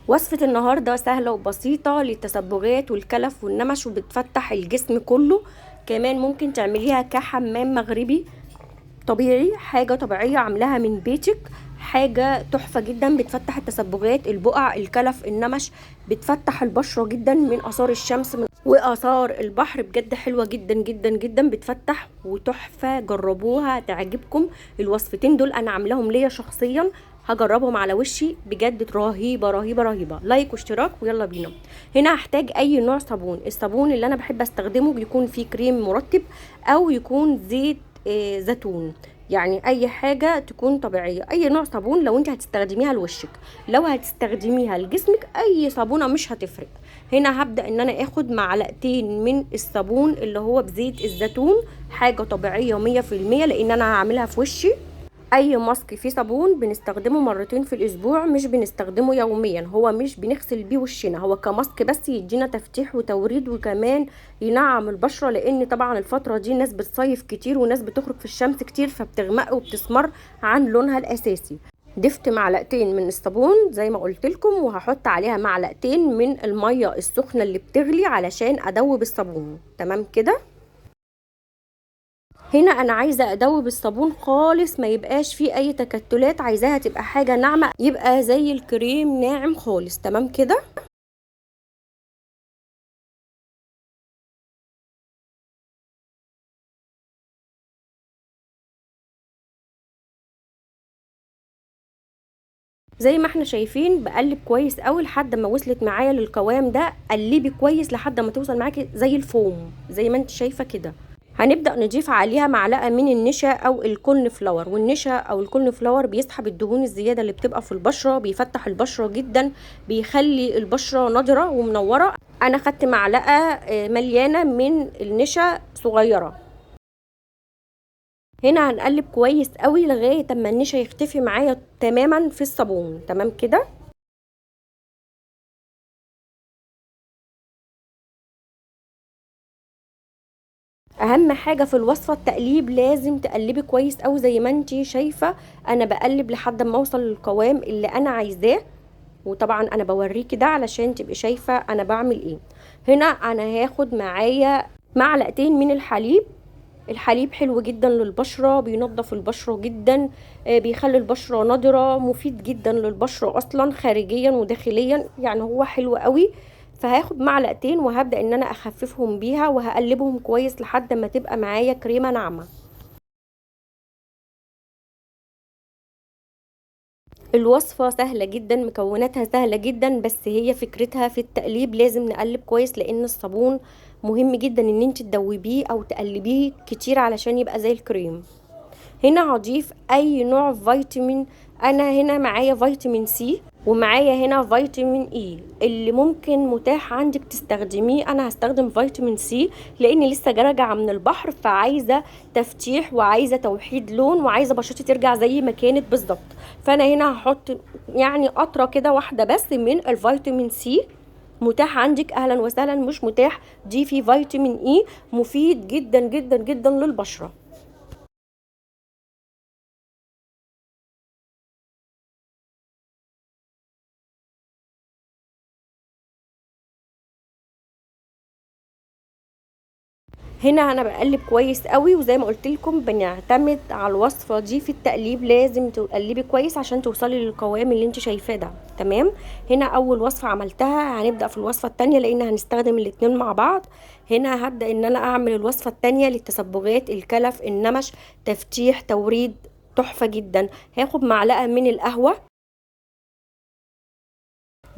وصفة النهاردة سهلة وبسيطة للتصبغات والكلف والنمش، وبتفتح الجسم كله. كمان ممكن تعمليها كحمام مغربي طبيعي، حاجة طبيعية عاملاها من بيتك، حاجة تحفة جدا. بتفتح التصبغات، البقع، الكلف، النمش، بتفتح البشرة جدا من آثار الشمس وآثار البحر. بجد حلوة جدا جدا جدا، بتفتح وتحفة. جربوها تعجبكم. الوصفتين دول أنا عاملاهم ليا شخصيا، هجربهم على وشي، بجد رهيبة رهيبة رهيبة. لايك واشتراك ويلا بينا. هنا هحتاج أي نوع صابون. الصابون اللي أنا بحب استخدمه بيكون فيه كريم مرطب أو يكون زيت زيتون، يعني اي حاجة تكون طبيعية. اي نوع صابون لو انت هتستخدميها لوشك، لو هتستخدميها لجسمك اي صابونة مش هتفرق. هنا هبدأ ان انا اخد معلقتين من الصابون اللي هو بزيت الزيتون، حاجة طبيعية 100%، لان انا هعملها في وشي. اي ماسك فيه صابون بنستخدمه مرتين في الاسبوع، مش بنستخدمه يوميا. هو مش بنغسل بيه وشنا، هو كماسك بس يدينا تفتيح وتوريد، وكمان ينعم البشرة. لان طبعا الفترة دي ناس بتصيف كتير وناس بتخرج في الشمس كتير، فبتغمق وبتسمر عن لونها الاساسي. ضفت معلقتين من الصابون زي ما قلت لكم، وهحط عليها معلقتين من المية السخنة اللي بتغلي علشان ادوب الصابون. تمام كده. هنا انا عايزه ادوب الصابون خالص، ما يبقاش فيه اي تكتلات، عايزاها تبقى حاجه ناعمه، يبقى زي الكريم ناعم خالص. تمام كده. زي ما احنا شايفين بقلب كويس قوي لحد ما وصلت معايا للقوام ده. قلبي كويس لحد ما توصل معاكي زي الفوم، زي ما انت شايفه كده. هنبدأ نضيف عليها معلقة من النشا أو الكورن فلاور. والنشا أو الكورن فلاور بيسحب الدهون الزيادة اللي بتبقى في البشرة، بيفتح البشرة جدا، بيخلي البشرة نضرة ومنورة. أنا خدت معلقة مليانة من النشا صغيرة. هنا هنقلب كويس قوي لغاية اما النشا يختفي معايا تماما في الصابون. تمام كده. اهم حاجه في الوصفه التقليب، لازم تقلبي كويس قوي زي ما انتي شايفه. انا بقلب لحد ما اوصل للقوام اللي انا عايزاه، وطبعا انا بوريكي ده علشان تبقي شايفه انا بعمل ايه. هنا انا هاخد معايا معلقتين من الحليب. الحليب حلو جدا للبشره، بينظف البشره جدا، بيخلي البشره نضره، مفيد جدا للبشره اصلا خارجيا وداخليا، يعني هو حلو قوي. فهاخد معلقتين وهبدأ ان انا اخففهم بيها، وهقلبهم كويس لحد ما تبقى معايا كريمة ناعمة. الوصفة سهلة جدا، مكوناتها سهلة جدا، بس هي فكرتها في التقليب. لازم نقلب كويس لان الصابون مهم جدا ان انت تدوبيه او تقلبيه كتير علشان يبقى زي الكريم. هنا هضيف اي نوع فيتامين. انا هنا معايا فيتامين سي، ومعايا هنا فيتامين اي. اللي ممكن متاح عندك تستخدميه. انا هستخدم فيتامين سي لاني لسه راجعه من البحر، فعايزه تفتيح وعايزه توحيد لون وعايزه بشرتي ترجع زي ما كانت بالظبط. فانا هنا هحط يعني قطره كده واحده بس من الفيتامين سي. متاح عندك اهلا وسهلا، مش متاح دي في فيتامين اي، مفيد جدا جدا جدا للبشره. هنا انا بقلب كويس قوي، وزي ما قلت لكم بنعتمد على الوصفه دي في التقليب. لازم تقلبي كويس عشان توصلي للقوام اللي انت شايفاه ده. تمام. هنا اول وصفه عملتها، هنبدا في الوصفه التانية لان هنستخدم الاتنين مع بعض. هنا هبدا ان انا اعمل الوصفه التانية للتصبغات، الكلف، النمش، تفتيح، توريد، تحفه جدا. هاخد معلقه من القهوه،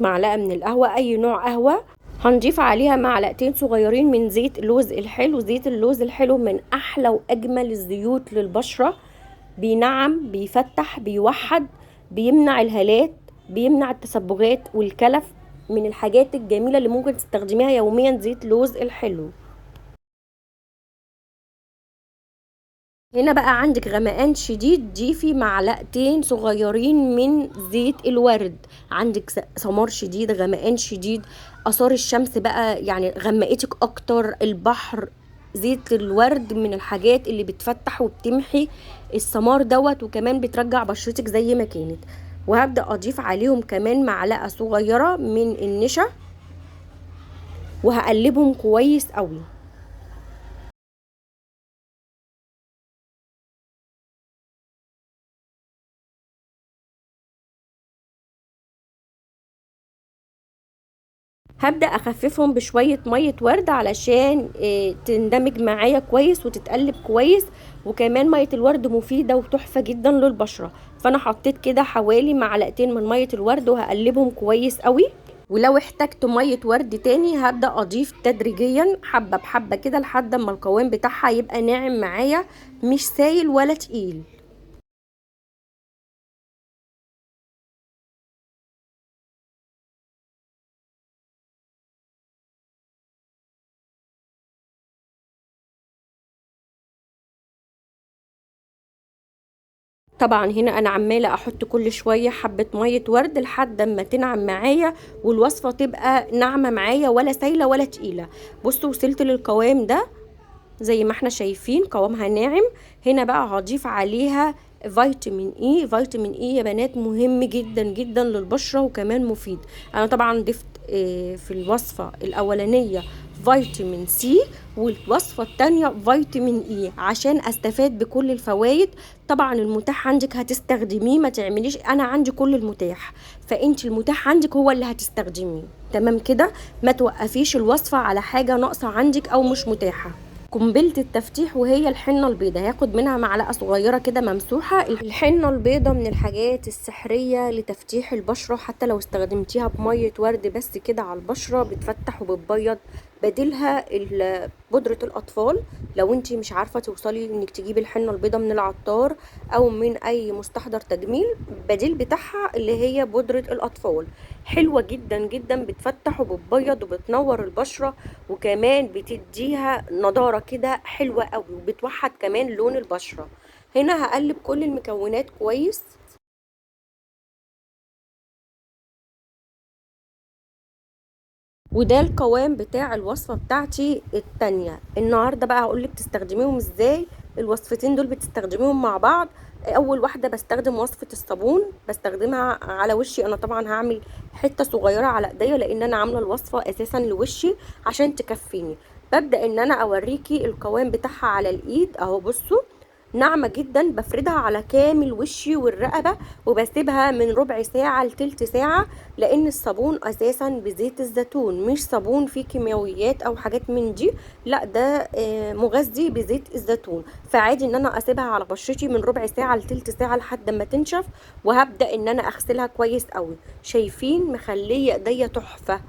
معلقه من القهوه اي نوع قهوه. هنضيف عليها معلقتين صغيرين من زيت اللوز الحلو. زيت اللوز الحلو من احلى واجمل الزيوت للبشرة، بينعم، بيفتح، بيوحد، بيمنع الهالات، بيمنع التصبغات والكلف. من الحاجات الجميلة اللي ممكن تستخدميها يوميا زيت لوز الحلو. هنا بقى عندك غمقان شديد، ضيفي معلقتين صغيرين من زيت الورد. عندك سمار شديد، غمقان شديد، اثار الشمس بقى يعني غمقتك اكتر، البحر. زيت الورد من الحاجات اللي بتفتح وبتمحي السمار دوت، وكمان بترجع بشرتك زي ما كانت. وهبدأ اضيف عليهم كمان معلقة صغيرة من النشا وهقلبهم كويس قوي. هبدأ اخففهم بشوية مية ورد علشان تندمج معايا كويس وتتقلب كويس، وكمان مية الورد مفيدة وتحفة جدا للبشرة. فانا حطيت كده حوالي معلقتين من مية الورد وهقلبهم كويس قوي. ولو احتجت مية ورد تاني هبدأ اضيف تدريجيا حبة بحبة كده لحد ما القوام بتاعها يبقى ناعم معايا، مش سايل ولا تقيل. طبعا هنا انا عماله احط كل شويه حبه ميه ورد لحد ما تنعم معايا والوصفه تبقى ناعمه معايا ولا سايله ولا تقيله. بصوا وصلت للقوام ده زي ما احنا شايفين قوامها ناعم. هنا بقى هضيف عليها فيتامين اي. فيتامين اي يا بنات مهم جدا جدا للبشرة وكمان مفيد. انا طبعا ضفت في الوصفة الاولانية فيتامين سي، والوصفة التانية فيتامين اي عشان استفاد بكل الفوائد. طبعا المتاح عندك هتستخدميه، ما تعمليش انا عندي كل المتاح، فانت المتاح عندك هو اللي هتستخدميه. تمام كده، ما توقفيش الوصفة على حاجة ناقصة عندك او مش متاحة. قنبلة التفتيح وهي الحنة البيضة، هاخد منها معلقة صغيرة كده ممسوحة. الحنة البيضة من الحاجات السحرية لتفتيح البشرة، حتى لو استخدمتيها بمية ورد بس كده على البشرة بتفتح وبتبيض. بديلها بودرة الأطفال. لو انتي مش عارفة توصلي انك تجيبي الحنة البيضة من العطار او من اي مستحضر تجميل، بديل بتاعها اللي هي بودرة الأطفال حلوة جدا جدا، بتفتح وبتبيض وبتنور البشرة، وكمان بتديها نضارة كده حلوة قوي، وبتوحد كمان لون البشرة. هنا هقلب كل المكونات كويس. وده القوام بتاع الوصفة بتاعتي التانية. النهاردة بقى هقولك تستخدميهم ازاي. الوصفتين دول بتستخدميهم مع بعض. اول واحدة بستخدم وصفة الصابون، بستخدمها على وشي. انا طبعا هعمل حتة صغيرة على ايديا لان انا عاملة الوصفة اساسا لوشي عشان تكفيني. ببدأ ان انا اوريكي القوام بتاعها على الايد اهو. بصوا ناعمة جدا، بفردها على كامل وشي والرقبة وبسيبها من ربع ساعة لتلت ساعة، لان الصابون اساسا بزيت الزيتون، مش صابون فيه كيماويات او حاجات من دي، لا ده مغذي بزيت الزيتون. فعادي ان انا اسيبها على بشرتي من ربع ساعة لتلت ساعة لحد ما تنشف، وهبدأ ان انا اغسلها كويس قوي. شايفين مخليه ايديا تحفة.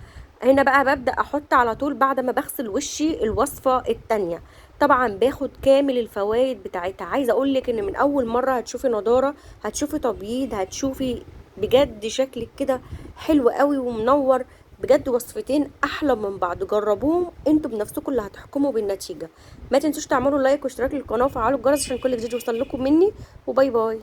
هنا بقى ببدأ احط على طول بعد ما بغسل وشي الوصفة التانية. طبعا باخد كامل الفوائد بتاعتها. عايزه اقولك ان من اول مره هتشوفي نضاره، هتشوفي تبييض، هتشوفي بجد شكلك كده حلو قوي ومنور. بجد وصفتين احلى من بعض، جربوهم انتوا بنفسكم اللي هتحكموا بالنتيجه. ما تنسوش تعملوا لايك واشتراك للقناه وفعلوا الجرس عشان كل جديد يوصل لكم مني. وباي باي.